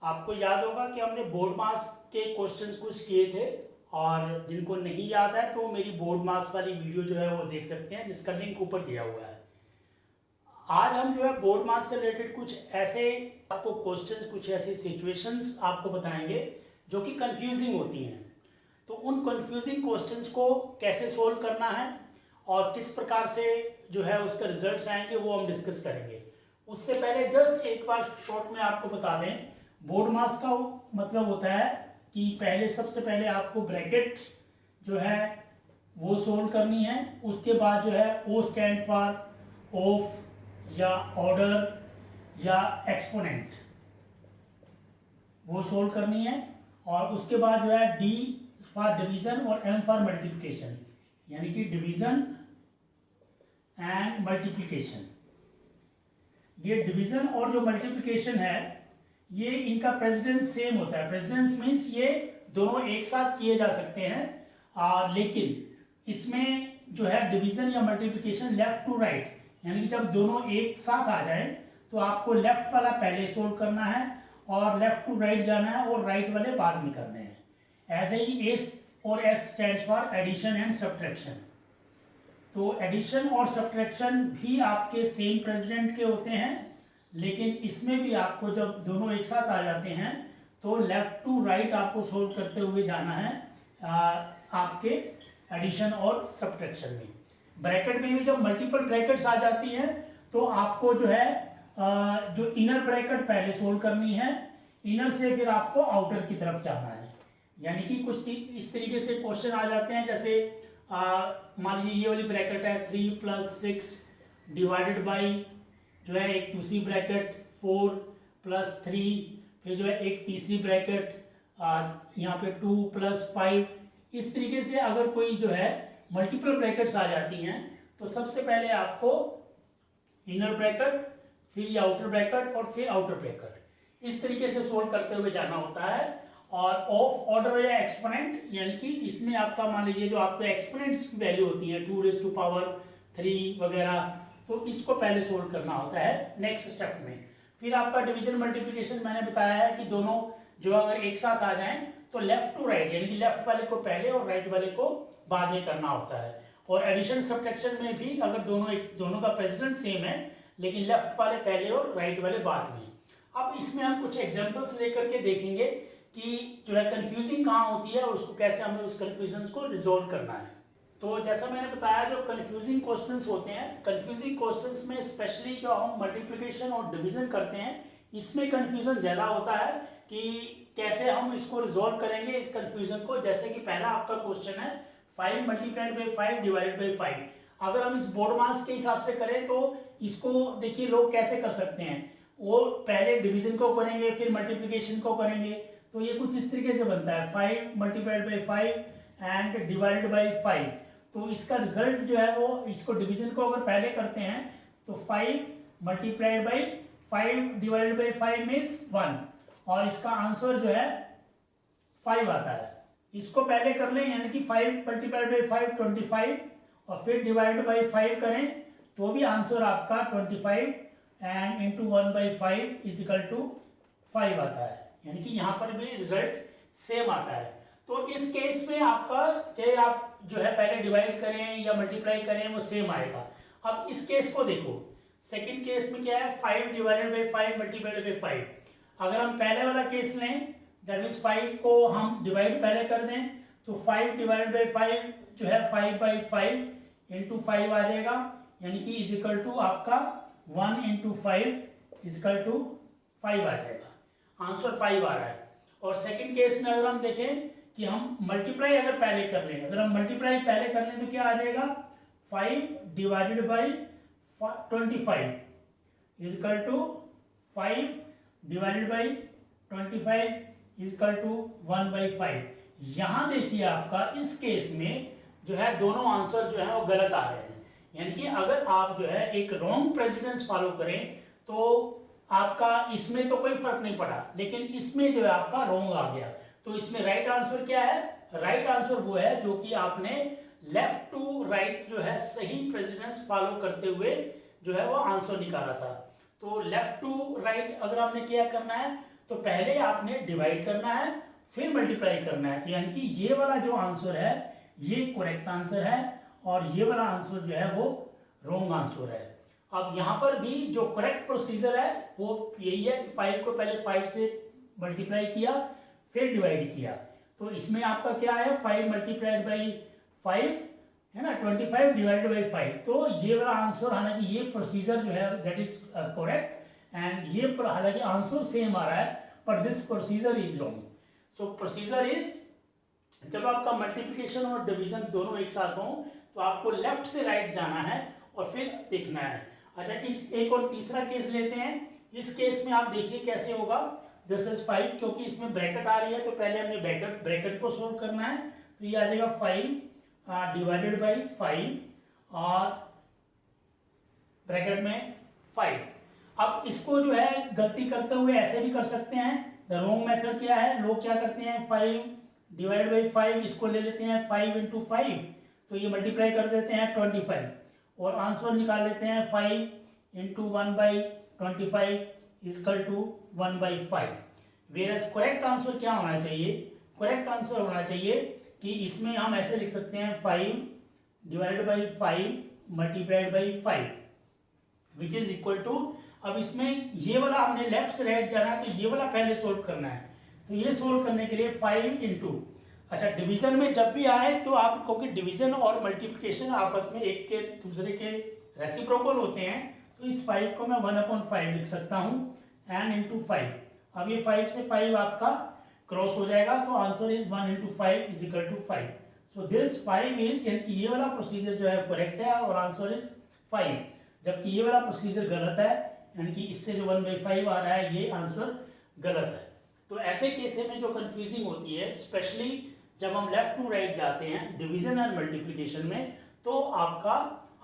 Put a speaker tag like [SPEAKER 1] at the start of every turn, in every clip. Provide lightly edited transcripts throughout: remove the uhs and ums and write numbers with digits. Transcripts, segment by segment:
[SPEAKER 1] आपको याद होगा कि हमने बोर्ड मास के क्वेश्चंस कुछ किए थे, और जिनको नहीं याद है तो मेरी बोर्ड मास वाली वीडियो जो है वो देख सकते हैं, जिसका लिंक ऊपर दिया हुआ है। आज हम जो है बोर्ड मास से रिलेटेड कुछ ऐसे आपको क्वेश्चंस, कुछ ऐसी सिचुएशंस आपको बताएंगे जो कि कंफ्यूजिंग होती हैं। तो उन कंफ्यूजिंग क्वेश्चंस को कैसे सोल्व करना है और किस प्रकार से जो है उसके रिजल्ट्स आएंगे वो हम डिस्कस करेंगे। उससे पहले जस्ट एक बार शॉर्ट में आपको बता दें, बोर्ड मास का मतलब होता है कि पहले सबसे पहले आपको ब्रैकेट जो है वो सोल्व करनी है। उसके बाद जो है ओ स्टैंड फॉर ऑफ या ऑर्डर या एक्सपोनेंट वो सोल्व करनी है। और उसके बाद जो है डी फॉर डिवीजन और एम फॉर मल्टीप्लिकेशन, यानी कि डिवीजन एंड मल्टीप्लिकेशन। ये डिवीजन और जो मल्टीप्लिकेशन है ये इनका प्रेसिडेंस सेम होता है। प्रेसिडेंस मीन्स ये दोनों एक साथ किए जा सकते हैं, लेकिन इसमें जो है डिवीजन या मल्टीप्लिकेशन लेफ्ट टू राइट, यानी कि जब दोनों एक साथ आ जाए तो आपको लेफ्ट वाला पहले सोल्व करना है और लेफ्ट टू राइट जाना है और राइट वाले बाद में करने हैं। ऐसे ही एस और S stands for addition and subtraction. तो एडिशन और सब्ट्रैक्शन भी आपके सेम प्रेसिडेंट के होते हैं, लेकिन इसमें भी आपको जब दोनों एक साथ आ जाते हैं तो लेफ्ट टू राइट आपको सोल्व करते हुए जाना है आपके एडिशन और सब्ट्रैक्शन में। ब्रैकेट में भी जब मल्टीपल ब्रैकेट्स आ जाती हैं तो आपको जो है जो इनर ब्रैकेट पहले सोल्व करनी है, इनर से फिर आपको आउटर की तरफ जाना है। यानी कि कुछ इस तरीके से क्वेश्चन आ जाते हैं, जैसे मान लीजिए ये वाली ब्रैकेट है 3 + 6 डिवाइडेड बाई जो है एक दूसरी ब्रैकेट 4 + 3, फिर जो है एक तीसरी ब्रैकेट यहाँ पे 2 + 5। इस तरीके से अगर कोई जो है मल्टीपल ब्रैकेट्स आ जाती हैं तो सबसे पहले आपको इनर ब्रैकेट, फिर ये आउटर ब्रैकेट और फिर आउटर ब्रैकेट, इस तरीके से सोल्व करते हुए जाना होता है। और ऑफ ऑर्डर या एक्सपोनेंट, यानी कि इसमें आपका मान लीजिए जो आपको एक्सपोनेंट्स की वैल्यू होती है 2⁻³ वगैरह, तो इसको पहले सोल्व करना होता है नेक्स्ट स्टेप में। फिर आपका डिवीजन मल्टीप्लिकेशन मैंने बताया है कि दोनों जो अगर एक साथ आ जाएं तो लेफ्ट टू राइट, यानी कि लेफ्ट वाले को पहले और राइट वाले को बाद में करना होता है। और एडिशन सब्ट्रैक्शन में भी अगर दोनों का प्रेसिडेंस सेम है लेकिन लेफ्ट वाले पहले और राइट वाले बाद में। अब इसमें हम कुछ एग्जांपल्स लेकर के देखेंगे कि जो है कंफ्यूजिंग कहाँ होती है और उसको कैसे हमें उस कंफ्यूजन को रिजोल्व करना है। तो जैसा मैंने बताया, जो कंफ्यूजिंग क्वेश्चंस होते हैं, कंफ्यूजिंग क्वेश्चंस में स्पेशली जो हम मल्टीप्लिकेशन और डिवीजन करते हैं इसमें कंफ्यूजन ज़्यादा होता है कि कैसे हम इसको रिजोल्व करेंगे इस कंफ्यूजन को। जैसे कि पहला आपका क्वेश्चन है 5 × 5 डिवाइडेड बाई 5। अगर हम इस बोर्ड मास के हिसाब से करें तो इसको देखिए लोग कैसे कर सकते हैं, वो पहले डिवीजन को करेंगे फिर मल्टीप्लिकेशन को करेंगे। तो ये कुछ इस तरीके से बनता है 5 × 5 एंड डिवाइडेड बाई 5। तो इसका रिजल्ट जो है वो, इसको डिवीजन को अगर पहले करते हैं तो 5 × 5 डिवाइडेड बाई 5 मीन्स 1, और इसका आंसर जो है 5 आता है। इसको पहले कर लें, यानी कि 5 × 5 25, और फिर डिवाइड बाई 5 करें तो भी आंसर आपका 25 एंड इंटू 1/5 = 5 आता है। यानी कि यहाँ पर भी रिजल्ट सेम आता है। तो इस केस में आपका चाहे आप जो है पहले डिवाइड करें या मल्टीप्लाई करें वो सेम आएगा। अब इस केस को देखो, सेकंड केस में क्या है 5 ÷ 5 × 5। अगर हम पहले वाला केस लें, दैट मीन्स 5 को हम डिवाइड पहले कर दें तो 5 ÷ 5 जो है 5/5 × 5 आ जाएगा, यानी कि = आपका 1 × 5 = 5 आ जाएगा। आंसर 5 आ रहा है। और सेकंड केस में अगर हम देखें कि हम मल्टीप्लाई अगर पहले कर लें, अगर हम मल्टीप्लाई पहले कर लें तो क्या आ जाएगा 5 ÷ 25 = 5 डिवाइडेड बाई 25 = 1/5। यहां देखिए आपका इस केस में जो है दोनों आंसर जो है वो गलत आ रहे हैं। यानी कि अगर आप जो है एक रॉन्ग प्रेसिडेंस फॉलो करें तो आपका इसमें तो कोई फर्क नहीं पड़ा, लेकिन इसमें जो है आपका रॉन्ग आ गया। तो इसमें राइट आंसर क्या है? राइट आंसर वो है जो कि आपने लेफ्ट टू राइट जो है सही प्रेसिडेंस फॉलो करते हुए जो है वो आंसर निकाला था। तो लेफ्ट टू राइट अगर हमने क्या करना है तो पहले आपने डिवाइड करना है फिर मल्टीप्लाई करना है। तो यानी कि ये वाला जो आंसर है ये करेक्ट आंसर है और ये वाला आंसर जो है वो रॉन्ग आंसर है। अब यहाँ पर भी जो करेक्ट प्रोसीजर है वो यही है कि 5 को पहले 5 से मल्टीप्लाई किया फिर डिवाइड किया। तो इसमें आपका क्या है 5 मल्टीप्लाइड बाई 5 है ना 25 डिवाइडेड बाई 5। तो ये वाला आंसर हालांकि ये प्रोसीजर जो है दैट इज करेक्ट एंड ये हालांकि आंसर सेम आ रहा है but this procedure is wrong. So procedure is जब आपका मल्टीप्लिकेशन और डिवीजन दोनों एक साथ हो तो आपको लेफ्ट से राइट जाना है और फिर देखना है। अच्छा इस एक और तीसरा केस लेते हैं। इस केस में आप देखिए कैसे होगा। दिस इज 5 क्योंकि इसमें ब्रैकेट आ रही है तो पहले हमने ब्रैकेट को सोल्व करना है। तो ये आ जाएगा 5 डिवाइडेड बाई 5 और ब्रैकेट में 5। अब इसको जो है गलती करते हुए ऐसे भी कर सकते हैं। द रॉन्ग मेथड क्या है, लोग क्या करते हैं 5 डिवाइड बाई 5 इसको ले लेते हैं 5 इंटू 5 तो ये मल्टीप्लाई कर देते हैं 25 और आंसर निकाल लेते हैं 5 into 1 by 25 is equal to 1 by 5। वेरस करेक्ट आंसर क्या होना चाहिए, करेक्ट आंसर होना चाहिए कि इसमें हम ऐसे लिख सकते हैं 5 divided by 5 multiplied by 5 which is equal to. अब इसमें ये वाला हमने लेफ्ट से राइट जाना है तो ये वाला पहले सोल्व करना है। तो ये सोल्व करने के लिए 5 इंटू अच्छा डिवीजन में जब भी आए तो आप क्योंकि डिवीजन और मल्टीप्लिकेशन आपस में एक के दूसरे के रेसिप्रोकल होते हैं तो इस 5 को मैं 1/5 लिख सकता हूँ n इंटू 5। अब ये 5 से 5 आपका क्रॉस हो जाएगा तो answer is 1 into 5 is equal to 5। So this 5 is यानी कि ये वाला प्रोसीजर जो है करेक्ट है और आंसर इज 5, जबकि ये वाला प्रोसीजर गलत है यानी कि इससे जो 1/5 आ रहा है ये आंसर गलत है। तो ऐसे केसेस में जो कंफ्यूजिंग होती है स्पेशली जब हम लेफ्ट टू राइट जाते हैं डिवीजन एंड मल्टीप्लिकेशन में तो आपका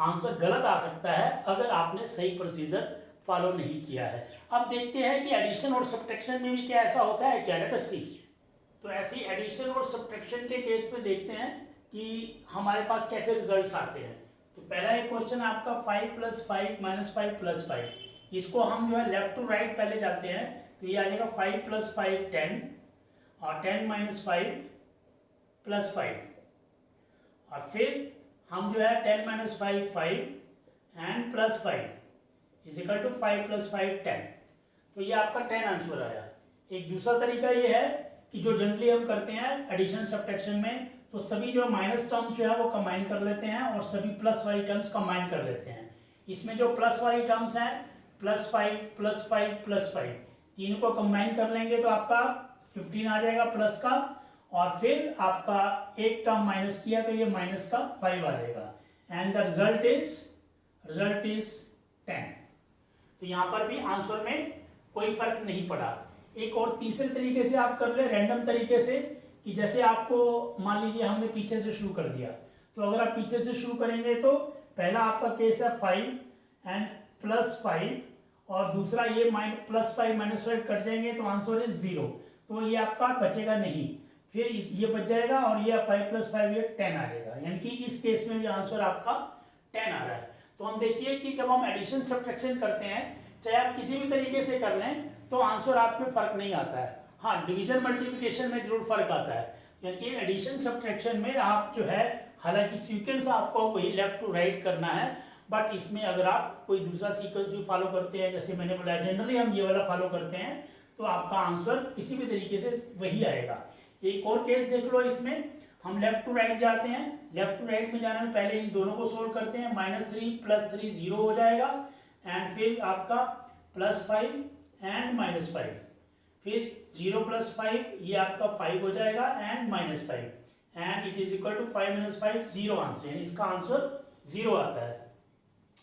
[SPEAKER 1] आंसर गलत आ सकता है अगर आपने सही प्रोसीजर फॉलो नहीं किया है। अब देखते हैं कि एडिशन और सब्ट्रैक्शन में भी क्या ऐसा होता है क्या है सी। तो ऐसी एडिशन और सब्ट्रैक्शन के केस में देखते हैं कि हमारे पास कैसे रिजल्ट्स आते हैं। तो पहला एक क्वेश्चन आपका 5 + 5 - 5 + 5 इसको हम जो है लेफ्ट टू राइट पहले जाते हैं तो ये आ जाएगा 5 + 5 10 और 10 - 5 + 5 और फिर हम जो है 10 - 5 5 and plus 5 is equal to 5 + 5 10। तो ये आपका 10 आंसर आया। एक दूसरा तरीका ये है कि जो जनरली हम करते हैं एडिशन सब्ट्रैक्शन में तो सभी जो माइनस टर्म्स जो है वो कंबाइन कर लेते हैं और सभी प्लस वाली टर्म्स कंबाइन कर लेते हैं। इसमें जो प्लस वाली टर्म्स हैं +5 +5 +5 तीनों को कंबाइन कर लेंगे तो आपका 15 आ जाएगा प्लस का और फिर आपका एक टर्म माइनस किया तो ये माइनस का 5 आ जाएगा एंड द रिजल्ट इज 10। तो यहाँ पर भी आंसर में कोई फर्क नहीं पड़ा। एक और तीसरे तरीके से आप कर ले रैंडम तरीके से कि जैसे आपको मान लीजिए हमने पीछे से शुरू कर दिया तो अगर आप पीछे से शुरू करेंगे तो पहला आपका केस है 5 एंड +5 और दूसरा ये +5 - 5 कट जाएंगे तो आंसर इज 0 तो ये आपका बचेगा नहीं। फिर ये बच जाएगा और ये 5 + 5 ये 10 आ जाएगा यानी कि इस केस में भी आंसर आपका 10 आ रहा है। तो हम देखिए कि जब हम एडिशन सब्ट्रैक्शन करते हैं चाहे आप किसी भी तरीके से कर लें तो आंसर आप में फर्क नहीं आता है। हाँ डिवीजन मल्टीप्लिकेशन में जरूर फर्क आता है यानी कि एडिशन सब्ट्रैक्शन में आप जो है हालांकि सीक्वेंस आपको वही लेफ्ट टू राइट करना है बट इसमें अगर आप कोई दूसरा सीक्वेंस भी फॉलो करते हैं जैसे मैंने बोला जनरली हम ये वाला फॉलो करते हैं तो आपका आंसर किसी भी तरीके से वही आएगा। एक और केस देख लो, इसमें हम लेफ्ट टू राइट जाते हैं। लेफ्ट टू राइट में जाने में पहले इन दोनों को सोल्व करते हैं -3 + 3 0 हो जाएगा एंड फिर आपका +5 एंड -5 फिर 0 + 5 ये आपका 5 हो जाएगा and -5 and it is equal to 5 - 5 0 answer यानी इसका आंसर 0 आता है।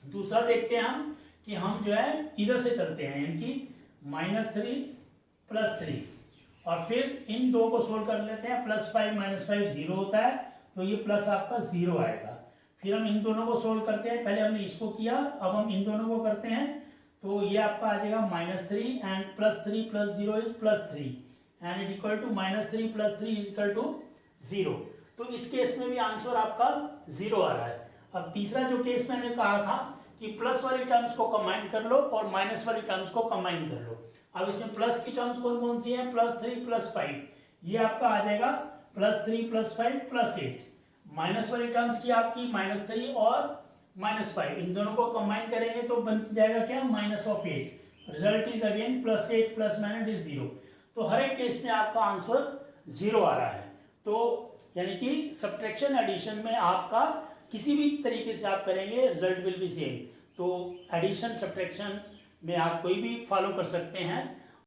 [SPEAKER 1] दूसरा देखते हैं हम कि हम जो है इधर से चलते हैं यानी कि -3 + 3 और फिर इन दो को सोल्व कर लेते हैं +5 - 5 0 होता है तो ये प्लस आपका 0 आएगा। फिर हम इन दोनों को सोल्व करते हैं, पहले हमने इसको किया अब हम इन दोनों को करते हैं तो ये आपका आ जाएगा -3 and +3 + 0 is +3 and it equal to -3 + 3 is equal to 0। तो इस केस में भी आंसर आपका 0 आ रहा है। अब तीसरा जो केस मैंने कहा था कि प्लस वाली टर्म्स को कंबाइन कर लो और माइनस वाली टर्म्स को कंबाइन कर लो। अब इसमें प्लस की टर्म्स कौन कौन सी है, +3 +5, ये आपका आ जाएगा +3 +5 +8। माइनस वाली टर्म्स की आपकी -3 और -5, इन दोनों को कंबाइन करेंगे तो बन जाएगा क्या, -8। Result is again +8 ± 0। तो हर एक केस में आपका आंसर 0 आ रहा है। तो यानी कि सब्ट्रैक्शन एडिशन में आपका किसी भी तरीके से आप करेंगे रिजल्ट विल बी सेम। तो एडिशन सब्ट्रैक्शन में आप कोई भी फॉलो कर सकते हैं।